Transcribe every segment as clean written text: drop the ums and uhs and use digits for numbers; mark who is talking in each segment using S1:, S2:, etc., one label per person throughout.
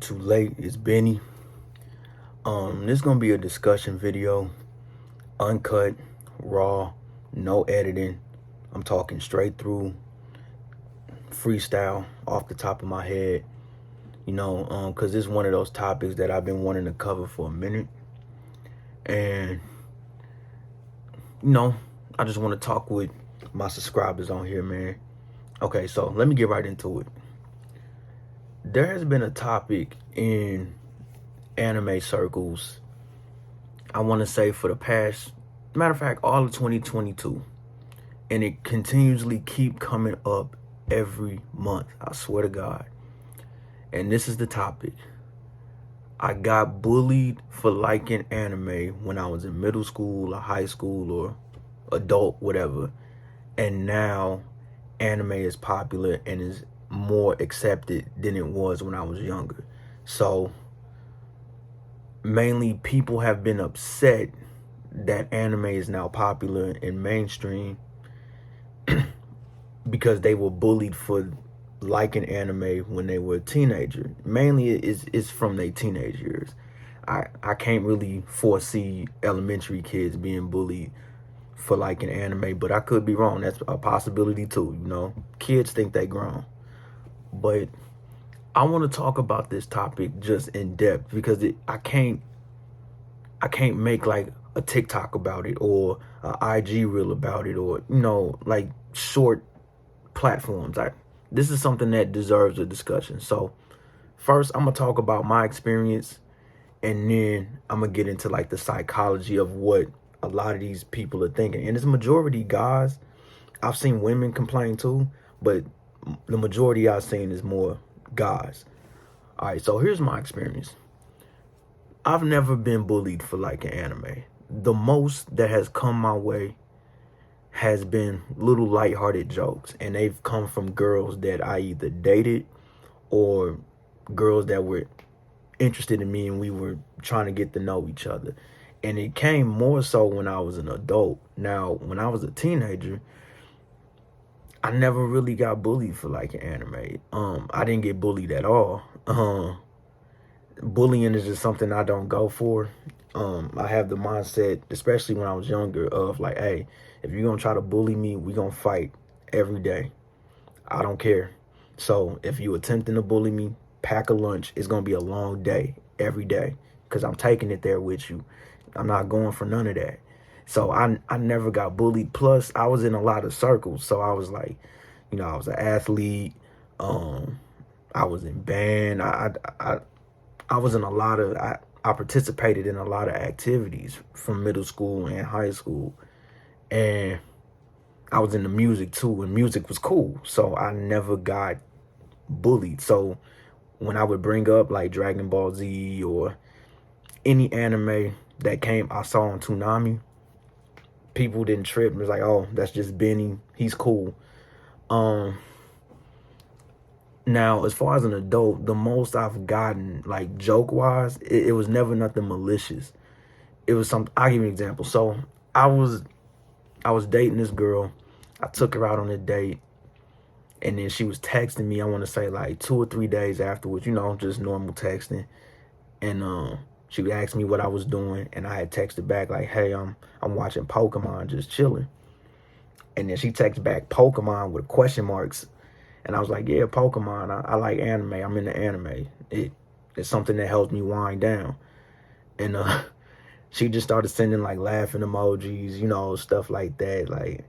S1: Too late. It's Benny. This is gonna be a discussion video, uncut, raw, no editing. I'm talking straight through, freestyle, off the top of my head. Cause this is one of those topics that I've been wanting to cover for a minute, and I just want to talk with my subscribers on here, man. Okay, so let me get right into it. There has been a topic in anime circles, I want to say, for the past, matter of fact, all of 2022, and it continuously keep coming up every month, I swear to God. And this is the topic: I got bullied for liking anime when I was in middle school or high school or adult, whatever, and now anime is popular and is more accepted than it was when I was younger. So mainly people have been upset that anime is now popular and mainstream because they were bullied for liking anime when they were a teenager. Mainly it's from their teenage years. I can't really foresee elementary kids being bullied for liking anime, but I could be wrong. That's a possibility too. Kids think they grown. But I want to talk about this topic just in depth because I can't make like a TikTok about it or an IG reel about it, or like short platforms. This is something that deserves a discussion. So first I'm gonna talk about my experience, and then I'm gonna get into like the psychology of what a lot of these people are thinking. And it's majority guys. I've seen women complain too, but the majority I've seen is more guys. All right, so here's my experience. I've never been bullied for liking anime. The most that has come my way has been little lighthearted jokes, and they've come from girls that I either dated or girls that were interested in me and we were trying to get to know each other. And it came more so when I was an adult. Now, when I was a teenager, I never really got bullied for liking anime. I didn't get bullied at all. Bullying is just something I don't go for. I have the mindset, especially when I was younger, of like, hey, if you're gonna try to bully me, we're gonna fight every day. I don't care. So if you attempting to bully me, pack a lunch. It's gonna be a long day every day because I'm taking it there with you. I'm not going for none of that. So I never got bullied. Plus, I was in a lot of circles. So I was like, I was an athlete. I was in band. I was in a lot of, I participated in a lot of activities from middle school and high school. And I was into music too, and music was cool. So I never got bullied. So when I would bring up like Dragon Ball Z or any anime that I saw on Toonami, people didn't trip. It was like, oh, that's just Benny. He's cool. Now, as far as an adult, the most I've gotten, like joke-wise, it was never nothing malicious. It was I'll give you an example. So I was dating this girl. I took her out on a date, and then she was texting me, I want to say like 2 or 3 days afterwards, just normal texting. And she would ask me what I was doing, and I had texted back like, hey, I'm watching Pokemon, just chilling. And then she texted back Pokemon with question marks. And I was like, yeah, Pokemon. I like anime. I'm into anime. It's something that helps me wind down. And she just started sending like laughing emojis, stuff like that. Like,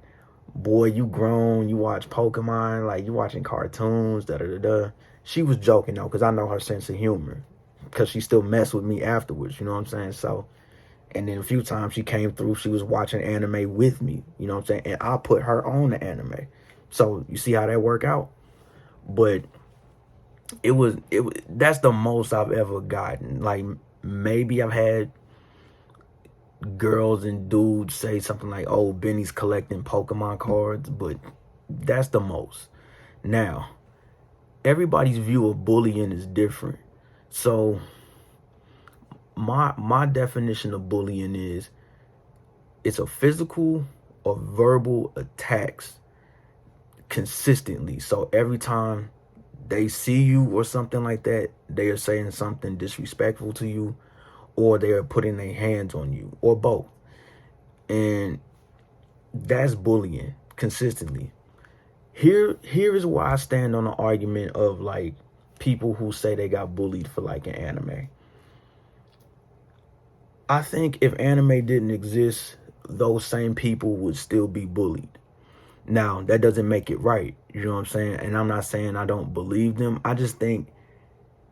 S1: boy, you grown. You watch Pokemon. Like, you watching cartoons, da-da-da-da. She was joking, though, because I know her sense of humor. Because she still messed with me afterwards, you know what I'm saying? So, and then a few times she came through, she was watching anime with me, you know what I'm saying? And I put her on the anime. So, you see how that work out? But that's the most I've ever gotten. Like, maybe I've had girls and dudes say something like, oh, Benny's collecting Pokemon cards, but that's the most. Now, everybody's view of bullying is different. So my definition of bullying is it's a physical or verbal attacks consistently. So every time they see you or something like that, they are saying something disrespectful to you, or they are putting their hands on you, or both. And that's bullying consistently. Here is where I stand on the argument of like people who say they got bullied for like an anime. I think if anime didn't exist, those same people would still be bullied. Now, that doesn't make it right. You know what I'm saying? And I'm not saying I don't believe them. I just think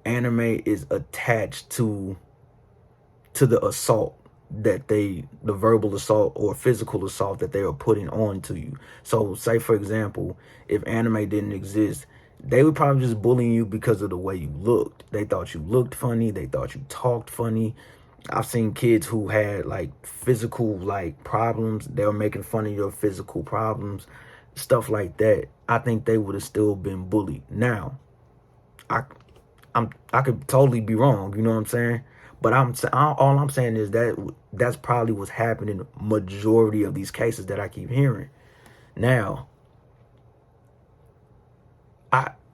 S1: anime is attached to the assault that the verbal assault or physical assault that they are putting on to you. So say for example, if anime didn't exist, they would probably just bully you because of the way you looked. They thought you looked funny, they thought you talked funny. I've seen kids who had like physical like problems, they were making fun of your physical problems, stuff like that. I think they would have still been bullied. Now, I could totally be wrong, you know what I'm saying? But all I'm saying is that that's probably what's happening in majority of these cases that I keep hearing. Now,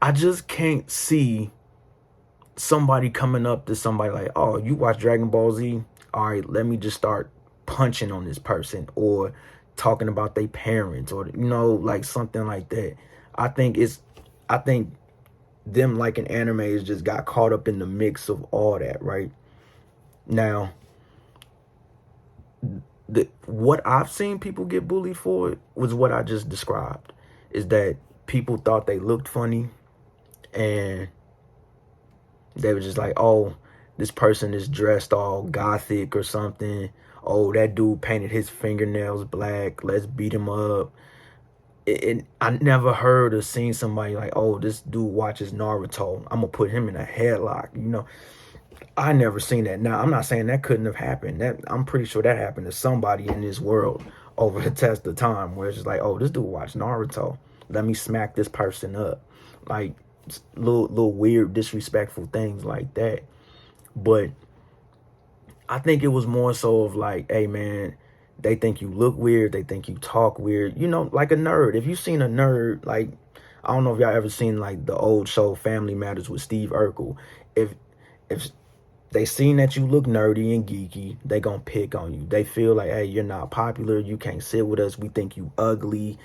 S1: I just can't see somebody coming up to somebody like, "Oh, you watch Dragon Ball Z? All right, let me just start punching on this person or talking about their parents or like something like that." I think them like an anime has just got caught up in the mix of all that, right? Now, what I've seen people get bullied for was what I just described. Is that people thought they looked funny and they were just like, "Oh, this person is dressed all gothic or something. Oh, that dude painted his fingernails black. Let's beat him up." And I never heard or seen somebody like, "Oh, this dude watches Naruto. I'm gonna put him in a headlock." I never seen that. Now, I'm not saying that couldn't have happened. That I'm pretty sure that happened to somebody in this world over the test of time, where it's just like, "Oh, this dude watched Naruto. Let me smack this person up." Like little weird, disrespectful things like that. But I think it was more so of like, "Hey, man, they think you look weird. They think you talk weird. Like a nerd. If you've seen a nerd, like, I don't know if y'all ever seen like the old show Family Matters with Steve Urkel. If they seen that you look nerdy and geeky, they gonna pick on you. They feel like, "Hey, you're not popular. You can't sit with us. We think you ugly."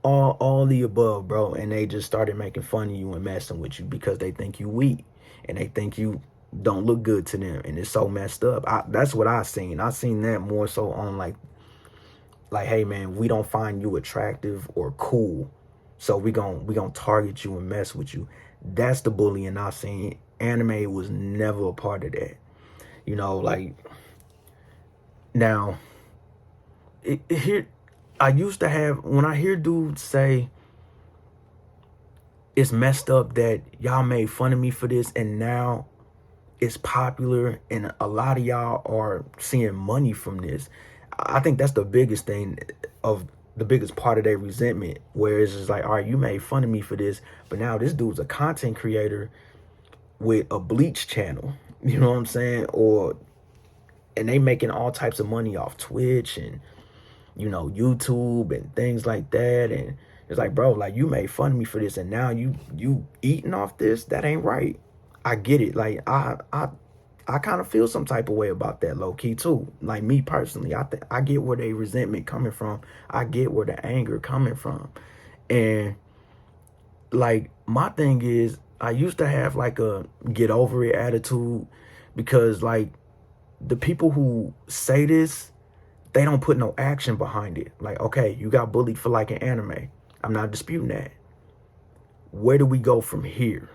S1: All the above, bro. And they just started making fun of you and messing with you because they think you weak and they think you don't look good to them, and it's so messed up. That's what I seen. I seen that more so on like, "Hey, man, we don't find you attractive or cool, so we gonna target you and mess with you." That's the bullying I seen. Anime was never a part of that. Like, now here I used to have, when I hear dudes say it's messed up that y'all made fun of me for this and now it's popular and a lot of y'all are seeing money from this. I think that's the biggest thing, of the biggest part of their resentment, where it's just like, "All right, you made fun of me for this, but now this dude's a content creator with a Bleach channel." You know what I'm saying? And they making all types of money off Twitch and YouTube and things like that. And it's like, bro, like, you made fun of me for this and now you eating off this. That ain't right. I get it. Like, I kind of feel some type of way about that, low key too. Like, me personally, I get where they resentment coming from. I get where the anger coming from. And like, my thing is, I used to have like a get over it attitude, because like the people who say this, they don't put no action behind it. Like, okay, you got bullied for like an anime. I'm not disputing that. Where do we go from here?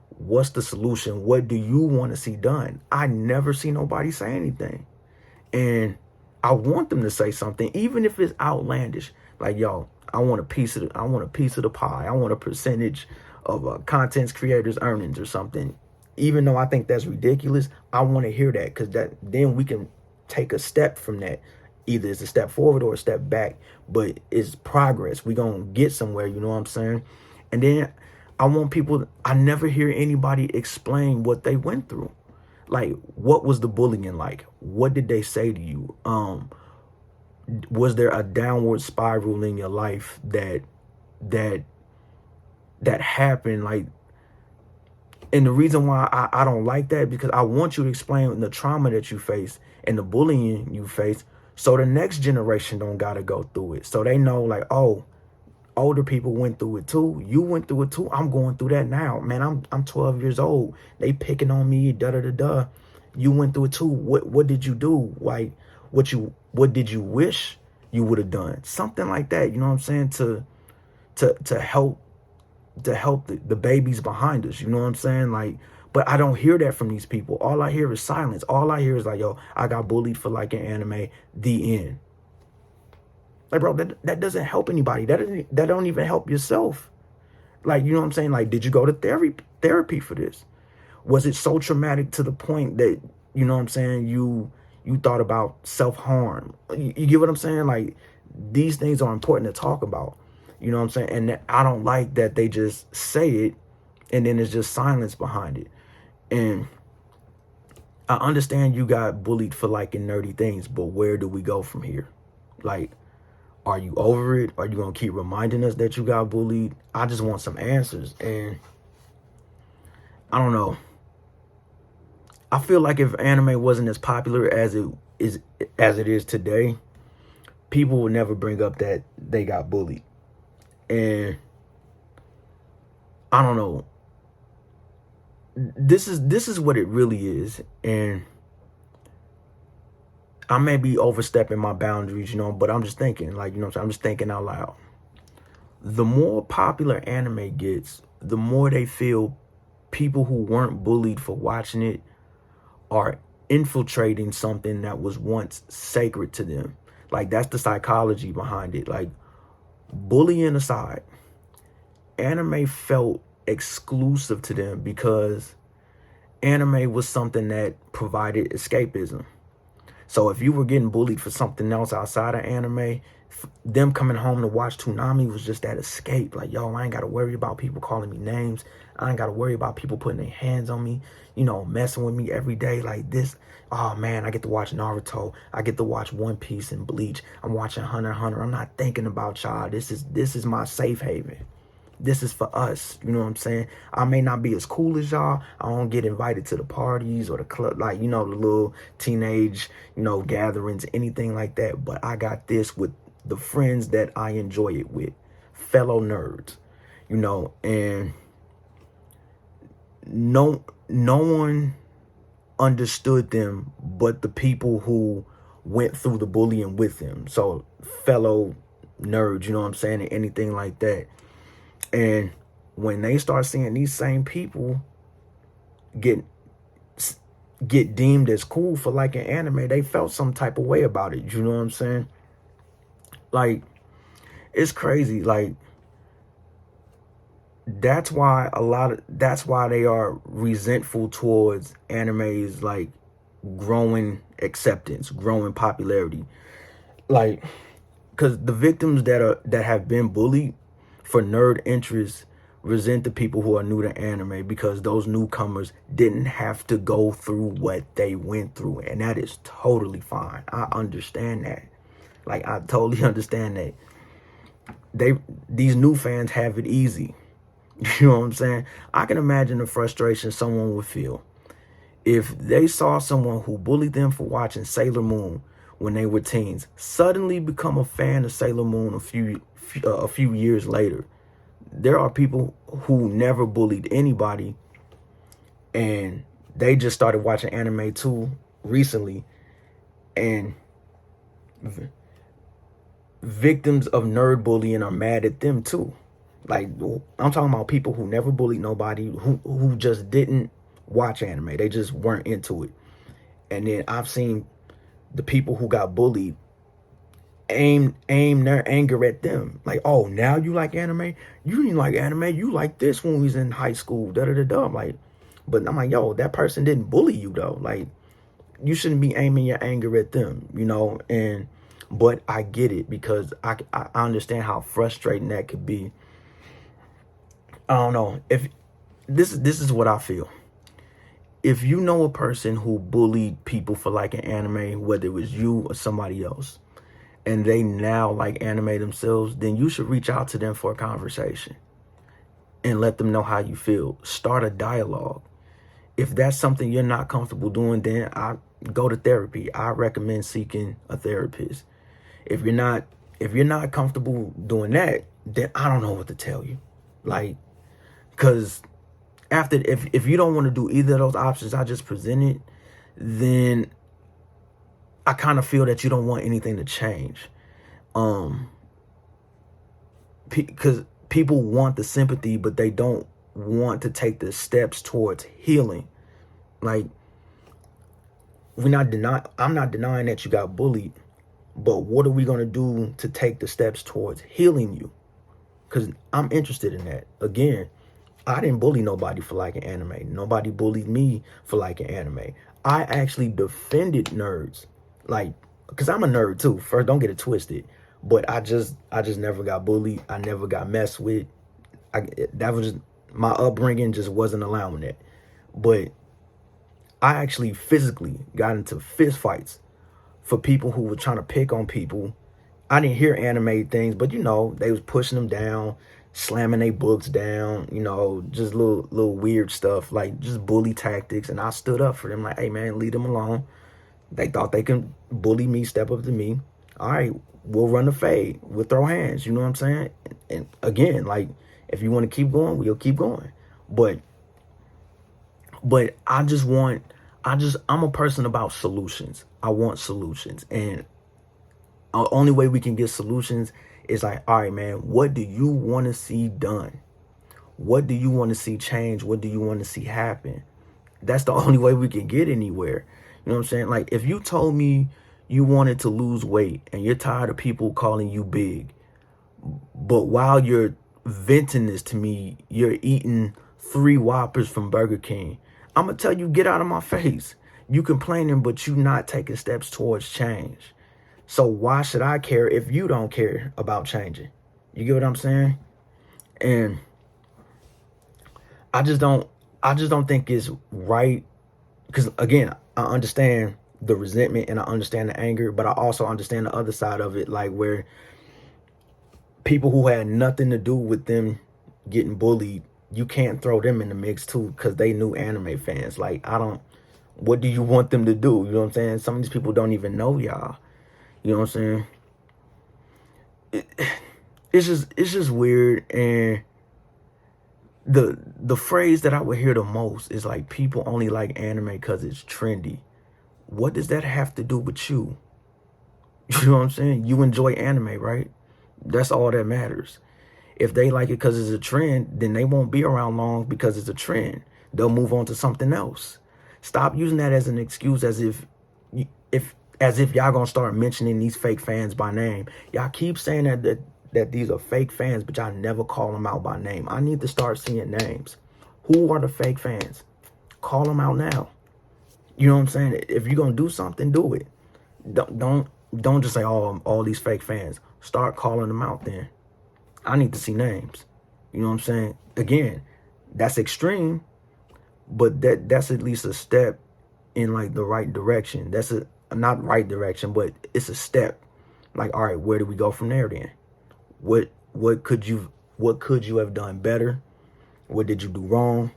S1: What's the solution? What do you want to see done? I never see nobody say anything. And I want them to say something, even if it's outlandish. Like, "Yo, I want a piece of the pie. I want a percentage of content creators' earnings or something." Even though I think that's ridiculous, I want to hear that, because then we can take a step from that. Either it's a step forward or a step back, but it's progress. We gonna get somewhere, you know what I'm saying? And then I never hear anybody explain what they went through. Like, what was the bullying like? What did they say to you? Was there a downward spiral in your life that happened? Like, And the reason why I don't like that, because I want you to explain the trauma that you face and the bullying you face, so the next generation don't gotta go through it. So they know, like, oh, older people went through it too. You went through it too. I'm going through that now. Man, I'm 12 years old. They picking on me, da da da da. You went through it too. What did you do? Like, what did you wish you would have done? Something like that. You know what I'm saying? To help the babies behind us. You know what I'm saying? Like, but I don't hear that from these people. All I hear is silence. All I hear is like, yo, I got bullied for liking anime. The end. Like, bro, that doesn't help anybody. That don't even help yourself. Like, you know what I'm saying? Like, did you go to therapy for this? Was it so traumatic to the point that, you know what I'm saying, you thought about self-harm? You get what I'm saying? Like, these things are important to talk about. You know what I'm saying? And I don't like that they just say it and then there's just silence behind it. And I understand you got bullied for liking nerdy things, but where do we go from here? Like, are you over it? Are you going to keep reminding us that you got bullied? I just want some answers. And I don't know. I feel like if anime wasn't as popular as it is today, people would never bring up that they got bullied. And I don't know. This is what it really is. And I may be overstepping my boundaries, you know, but I'm just thinking, like, you know what I'm saying? I'm just thinking out loud. The more popular anime gets, the more they feel people who weren't bullied for watching it are infiltrating something that was once sacred to them. Like, that's the psychology behind it. Like, bullying aside, anime felt exclusive to them because anime was something that provided escapism. So if you were getting bullied for something else outside of anime, them coming home to watch Toonami was just that escape. Like, yo, I ain't got to worry about people calling me names. I ain't got to worry about people putting their hands on me, you know, messing with me every day like this. Oh, man, I get to watch Naruto. I get to watch One Piece and Bleach. I'm watching Hunter x Hunter. I'm not thinking about y'all. This is my safe haven. This is for us. You know what I'm saying? I may not be as cool as y'all. I don't get invited to the parties or the club, like, you know, the little teenage, you know, gatherings, anything like that. But I got this with the friends that I enjoy it with, fellow nerds, you know, and no one understood them but the people who went through the bullying with them. So fellow nerds, you know what I'm saying, and anything like that. And when they start seeing these same people get deemed as cool for liking anime, they felt some type of way about it. You know what I'm saying? Like, it's crazy. Like, that's why they are resentful towards anime's like growing acceptance, growing popularity. Like, because the victims that have been bullied for nerd interests resent the people who are new to anime because those newcomers didn't have to go through what they went through. And that is totally fine. I understand that. Like, I totally understand that. These new fans have it easy. You know what I'm saying? I can imagine the frustration someone would feel if they saw someone who bullied them for watching Sailor Moon when they were teens suddenly become a fan of Sailor Moon a few years later. There are people who never bullied anybody and they just started watching anime too recently, and victims of nerd bullying are mad at them too. Like, I'm talking about people who never bullied nobody, who just didn't watch anime. They just weren't into it. And then I've seen the people who got bullied aim their anger at them. Like, oh, now you like anime? You didn't like anime. You like this when we was in high school. Da da da da. Like, but I'm like, yo, that person didn't bully you though. Like, you shouldn't be aiming your anger at them, you know. And but I get it because I understand how frustrating that could be. I don't know if this is what I feel. If you know a person who bullied people for liking anime, whether it was you or somebody else, and they now like anime themselves, then you should reach out to them for a conversation and let them know how you feel. Start a dialogue. If that's something you're not comfortable doing, then I go to therapy. I recommend seeking a therapist. If you're not comfortable doing that, then I don't know what to tell you. Like, because if you don't want to do either of those options I just presented, then I kind of feel that you don't want anything to change. Because people want the sympathy, but they don't want to take the steps towards healing. Like, I'm not denying that you got bullied, but what are we going to do to take the steps towards healing you? Because I'm interested in that. Again, I didn't bully nobody for liking anime. Nobody bullied me for liking anime. I actually defended nerds. Like, because I'm a nerd too. First, don't get it twisted. But I just never got bullied. I never got messed with. That was just, my upbringing just wasn't allowing it. But I actually physically got into fist fights for people who were trying to pick on people. I didn't hear anime things, but you know, they was pushing them down, slamming their books down, you know, just little weird stuff, like just bully tactics. And I stood up for them, like, hey man, leave them alone. They thought they can bully me, step up to me. All right, we'll run the fade. We'll throw hands. You know what I'm saying? And again, like, if you want to keep going, we'll keep going. But I'm a person about solutions. I want solutions. And the only way we can get solutions is like, all right, man, what do you want to see done? What do you want to see change? What do you want to see happen? That's the only way we can get anywhere. You know what I'm saying? Like, if you told me you wanted to lose weight and you're tired of people calling you big, but while you're venting this to me, you're eating 3 Whoppers from Burger King, I'm going to tell you, get out of my face. You complaining, but you not taking steps towards change. So why should I care if you don't care about changing? You get what I'm saying? And I just don't think it's right. Because again, I understand the resentment and I understand the anger, but I also understand the other side of it, like where people who had nothing to do with them getting bullied, you can't throw them in the mix too, because they knew anime fans. Like, what do you want them to do? You know what I'm saying? Some of these people don't even know y'all. You know what I'm saying? It's just weird. And the phrase that I would hear the most is like, people only like anime because it's trendy. What does that have to do with you? You know what I'm saying? You enjoy anime, right? That's all that matters. If they like it because it's a trend, then they won't be around long because it's a trend. They'll move on to something else. Stop using that as an excuse, as if y'all gonna start mentioning these fake fans by name. Y'all keep saying that these are fake fans, but y'all never call them out by name. I need to start seeing names. Who are the fake fans? Call them out now. You know what I'm saying? If you're gonna do something, do it. Don't just say, oh, all these fake fans. Start calling them out then. I need to see names. You know what I'm saying? Again, that's extreme, but that's at least a step in like the right direction. That's not right direction, but it's a step. Like, all right, where do we go from there then? What could you have done better? What did you do wrong?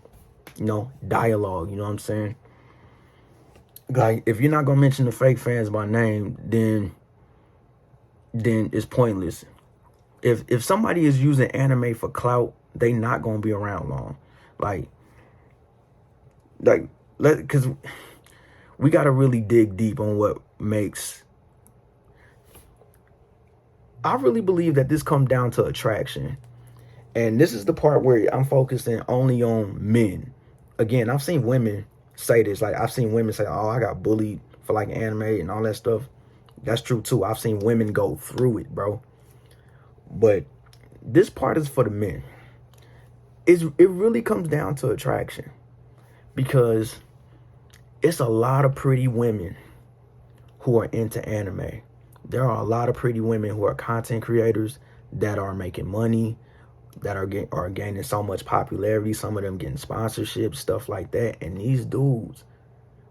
S1: You know, dialogue, you know what I'm saying? Like, if you're not gonna mention the fake fans by name, then it's pointless. If somebody is using anime for clout, they not gonna be around long. Because we gotta really dig deep on what makes. I really believe that this comes down to attraction, and this is the part where I'm focusing only on men. Again, I've seen women say this. Like, I've seen women say, "Oh, I got bullied for like anime and all that stuff." That's true too. I've seen women go through it, bro. But this part is for the men. It really comes down to attraction, because it's a lot of pretty women who are into anime. There are a lot of pretty women who are content creators that are making money, that are gaining so much popularity. Some of them getting sponsorships, stuff like that. And these dudes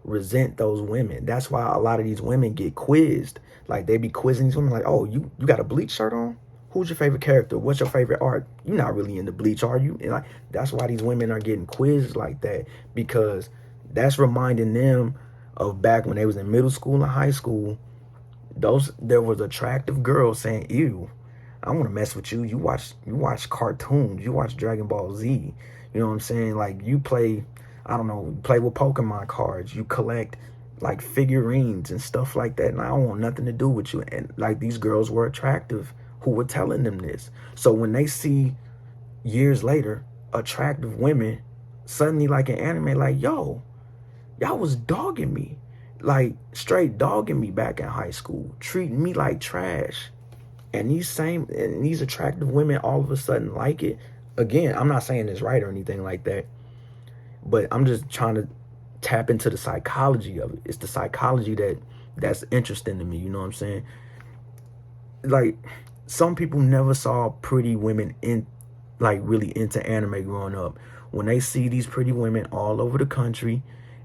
S1: resent those women. That's why a lot of these women get quizzed. Like, they be quizzing these women like, oh, you got a Bleach shirt on? Who's your favorite character? What's your favorite art? You're not really into Bleach, are you? And like, that's why these women are getting quizzed like that, because that's reminding them of back when they was in middle school and high school. There was attractive girls saying, "Ew, I want to mess with you. You watch cartoons. You watch Dragon Ball Z. You know what I'm saying? Like, you play, I don't know, play with Pokemon cards. You collect like figurines and stuff like that. And I don't want nothing to do with you." And like, these girls were attractive who were telling them this. So when they see years later attractive women suddenly like an anime, like, yo, y'all was dogging me, like straight dogging me back in high school, treating me like trash. And these attractive women all of a sudden like it. Again, I'm not saying it's right or anything like that, but I'm just trying to tap into the psychology of it. It's the psychology that's interesting to me. You know what I'm saying? Like, some people never saw pretty women in, like, really into anime growing up. When they see these pretty women all over the country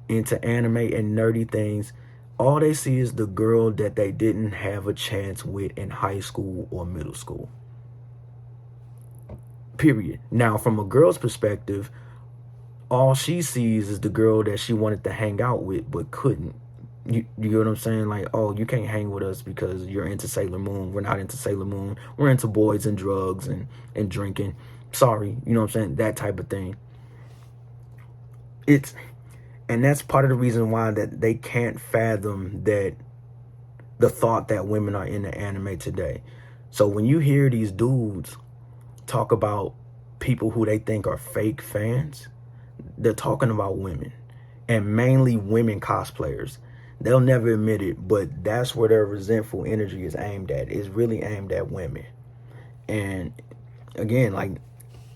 S1: into anime and nerdy things, all they see is the girl that they didn't have a chance with in high school or middle school. Period. Now, from a girl's perspective, all she sees is the girl that she wanted to hang out with but couldn't. You get what I'm saying? Like, oh, you can't hang with us because you're into Sailor Moon. We're not into Sailor Moon. We're into boys and drugs and drinking. Sorry, you know what I'm saying? That type of thing. And that's part of the reason why that they can't fathom that the thought that women are into anime today. So when you hear these dudes talk about people who they think are fake fans, they're talking about women, and mainly women cosplayers. They'll never admit it, but that's where their resentful energy is aimed at. It's really aimed at women. And again,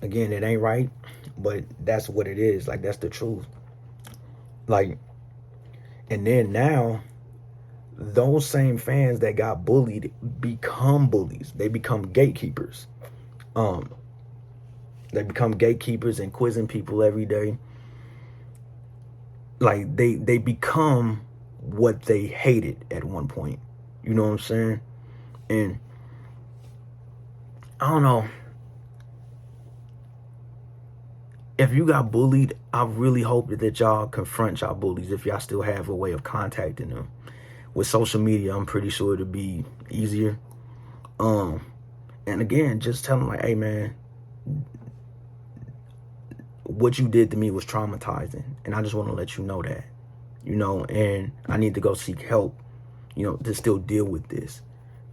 S1: it ain't right, but that's what it is. Like, that's the truth. Like, and then now, those same fans that got bullied become bullies. They become gatekeepers. They become gatekeepers and quizzing people every day. Like, they become what they hated at one point. You know what I'm saying? And I don't know. If you got bullied, I really hope that y'all confront y'all bullies if y'all still have a way of contacting them. With social media, I'm pretty sure it'll be easier. And again, just tell them, like, hey man, what you did to me was traumatizing, and I just want to let you know that, you know, and I need to go seek help, you know, to still deal with this.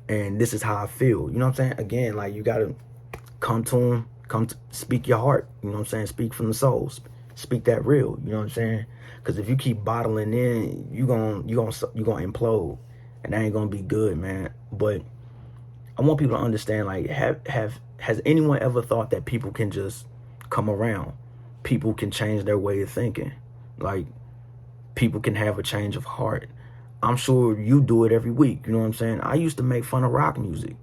S1: And this is how I feel. You know what I'm saying? Again, like, you gotta come to them. Speak your heart. You know what I'm saying? Speak from the soul. Speak that real. You know what I'm saying? Because if you keep bottling in, you gonna implode, and that ain't gonna be good, man. But I want people to understand, like, has anyone ever thought that people can just come around? People can change their way of thinking. Like, people can have a change of heart. I'm sure you do it every week. You know what I'm saying? I used to make fun of rock music.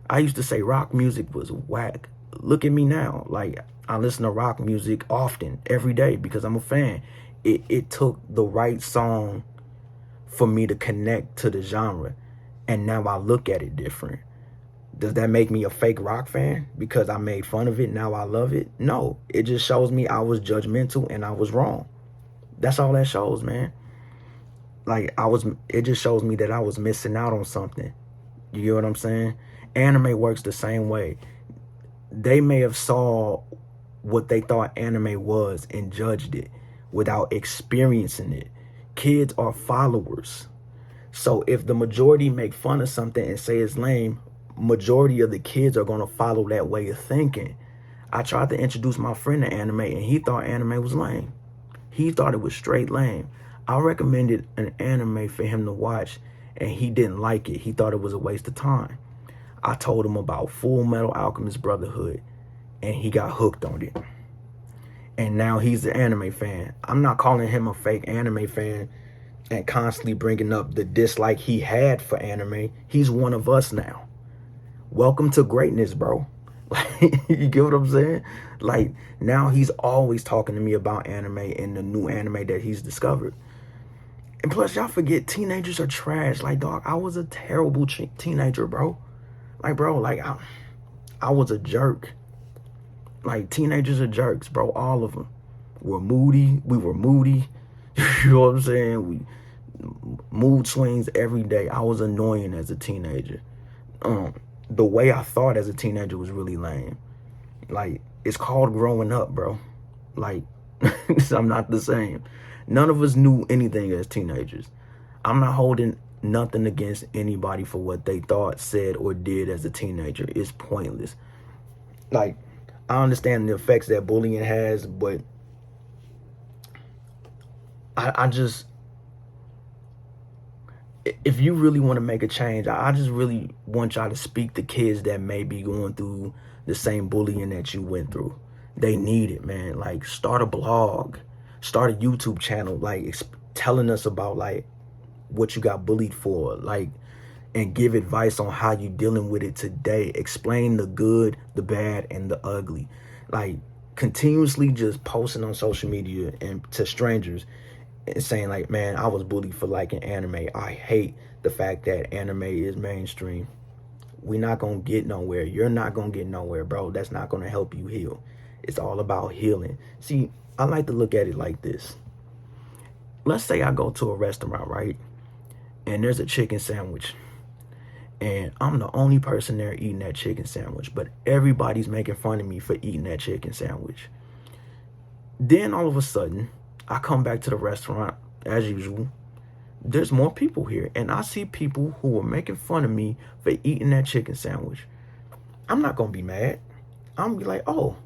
S1: I used to say rock music was whack. Look at me now. Like, I listen to rock music often, every day, because I'm a fan. It took the right song for me to connect to the genre, and now I look at it different. Does that make me a fake rock fan because I made fun of it? Now I love it? No, it just shows me I was judgmental and I was wrong. That's all that shows, man. Like, it just shows me that I was missing out on something. You get what I'm saying? Anime works the same way. They may have saw what they thought anime was and judged it without experiencing it. Kids are followers. So if the majority make fun of something and say it's lame, majority of the kids are going to follow that way of thinking. I tried to introduce my friend to anime, and he thought anime was lame. He thought it was straight lame. I recommended an anime for him to watch, and he didn't like it. He thought it was a waste of time. I told him about Full Metal Alchemist Brotherhood, and he got hooked on it. And now he's an anime fan. I'm not calling him a fake anime fan and constantly bringing up the dislike he had for anime. He's one of us now. Welcome to greatness, bro. You get what I'm saying? Like, now he's always talking to me about anime and the new anime that he's discovered. And plus, y'all forget, teenagers are trash. Like, dog, I was a terrible teenager, bro. Like, bro, like, I was a jerk. Like, teenagers are jerks, bro. All of them. We're moody. We were moody. You know what I'm saying? We mood swings every day. I was annoying as a teenager. The way I thought as a teenager was really lame. Like, it's called growing up, bro. Like, I'm not the same. None of us knew anything as teenagers. I'm not holding nothing against anybody for what they thought, said, or did as a teenager. It's pointless. Like, I understand the effects that bullying has, but I just, if you really want to make a change, I just really want y'all to speak to kids that may be going through the same bullying that you went through. They need it, man. Like, start a blog, start a YouTube channel, like telling us about like what you got bullied for, like, and give advice on how you dealing with it today. Explain the good, the bad, and the ugly. Like, continuously just posting on social media and to strangers and saying like, man, I was bullied for liking anime. I hate the fact that anime is mainstream. We're not gonna get nowhere. You're not gonna get nowhere, bro. That's not gonna help you heal. It's all about healing. See, I like to look at it like this. Let's say I go to a restaurant, right? And there's a chicken sandwich. And I'm the only person there eating that chicken sandwich. But everybody's making fun of me for eating that chicken sandwich. Then all of a sudden, I come back to the restaurant as usual. There's more people here. And I see people who are making fun of me for eating that chicken sandwich. I'm not going to be mad. I'm going to be like, oh,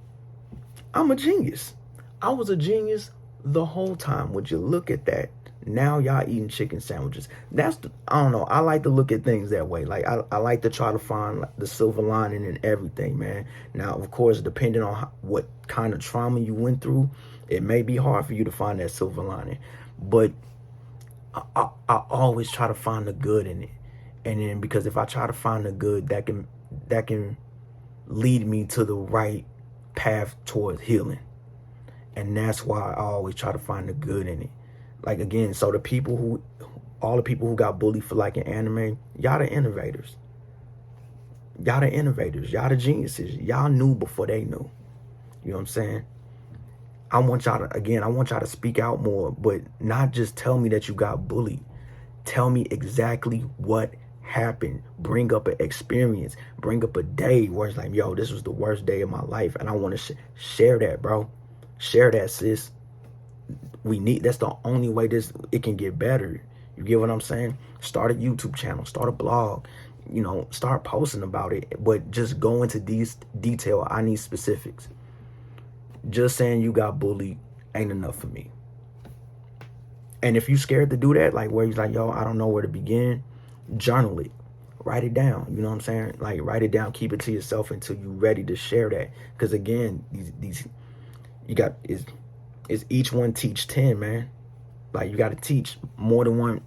S1: I'm a genius. I was a genius the whole time. Would you look at that? Now y'all eating chicken sandwiches. I don't know. I like to look at things that way. Like, I like to try to find the silver lining in everything, man. Now, of course, depending on what kind of trauma you went through, it may be hard for you to find that silver lining. But I always try to find the good in it. And then, because if I try to find the good, that can lead me to the right path towards healing. And that's why I always try to find the good in it. Like, again, so all the people who got bullied for liking anime, y'all the innovators. Y'all the innovators. Y'all the geniuses. Y'all knew before they knew. You know what I'm saying? I want y'all to speak out more, but not just tell me that you got bullied. Tell me exactly what happened. Bring up an experience. Bring up a day where it's like, yo, this was the worst day of my life. And I want to share that, bro. Share that, sis. That's the only way it can get better. You get what I'm saying? Start a YouTube channel, start a blog, start posting about it, but just go into detail. I need specifics. Just saying you got bullied ain't enough for me. And if you scared to do that, like where you're like, yo, I don't know where to begin, journal it. Write it down. You know what I'm saying? Like, write it down, keep it to yourself until you're ready to share that. Because again, is each one teach 10, man. Like, you got to teach more than one.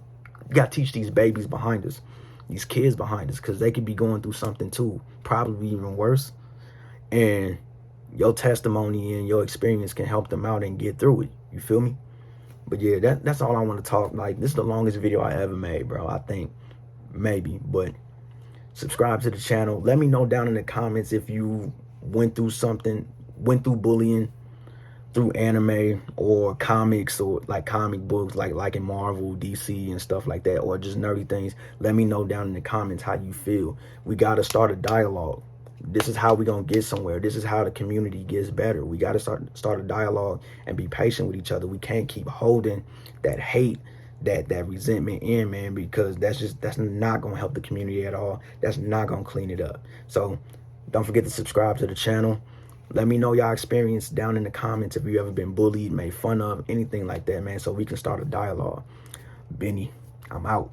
S1: You got to teach these babies behind us, these kids behind us, because they could be going through something too, probably even worse. And your testimony and your experience can help them out and get through it. You feel me? But yeah, that's all I want to talk. Like, this is the longest video I ever made, bro. I think maybe. But subscribe to the channel. Let me know down in the comments if you went through bullying through anime or comics, or like comic books, like in Marvel, DC and stuff like that, or just nerdy things. Let me know down in the comments how you feel. We got to start a dialogue. This is how we gonna get somewhere. This is how the community gets better. We got to start a dialogue and be patient with each other. We can't keep holding that hate, that resentment in, man, because that's not gonna help the community at all. That's not gonna clean it up. So don't forget to subscribe to the channel. Let me know y'all experience down in the comments if you ever been bullied, made fun of, anything like that, man, so we can start a dialogue. Benny, I'm out.